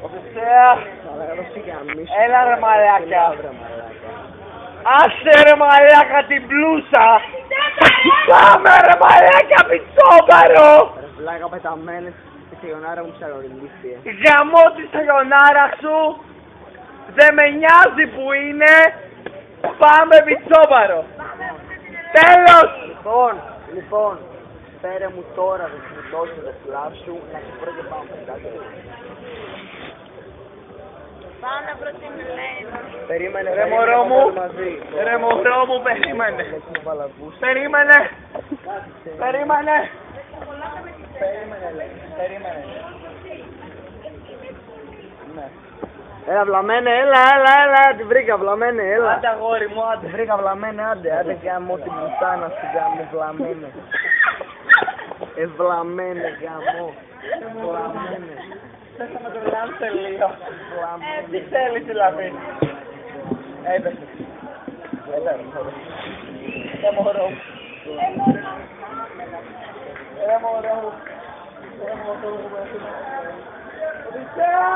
Οδυσσέα! Έλα ρε μαλάκα! Άσε ρε μαλάκα την μπλούσα! Πάμε ρε μαλάκα πιτσόμπαρο! Ρε βλάκα πεταμένες στη σαγιονάρα μου ψαροριλίστηκε. Γαμώ τη σαγιονάρα σου! Δεν με νοιάζει που είναι! Πάμε πιτσόμπαρο! Τέλος! Λοιπόν, φέρε μου τώρα να σου δώσω το φλάσ σου, να σου βρω και πάμε κάτω. Πάω να βρω την Ελένη. Περίμενε, Ρε μωρό μου, μαζί. ρε μωρό μου, περίμενε. Περίμενε. Περίμενε. Περίμενε. Ναι. Έλα βλαμένε, έλα, τη βρήκα βλαμένε, έλα. Άντε αγόρι μου, Τη άντε. βρήκα βλαμένε, άντε γάμω τη μουτάνα σου γάμω βλαμένε. Βλαμένε γάμω, βλαμένε. Θες να με τρελάνεις λίγο. Βλαμένε. Τι θέλεις δηλαδή. Έπεσε. Ρε μωρό μου. Ρε μωρό μου. Ρε μωρό μου. Οδυσσέα!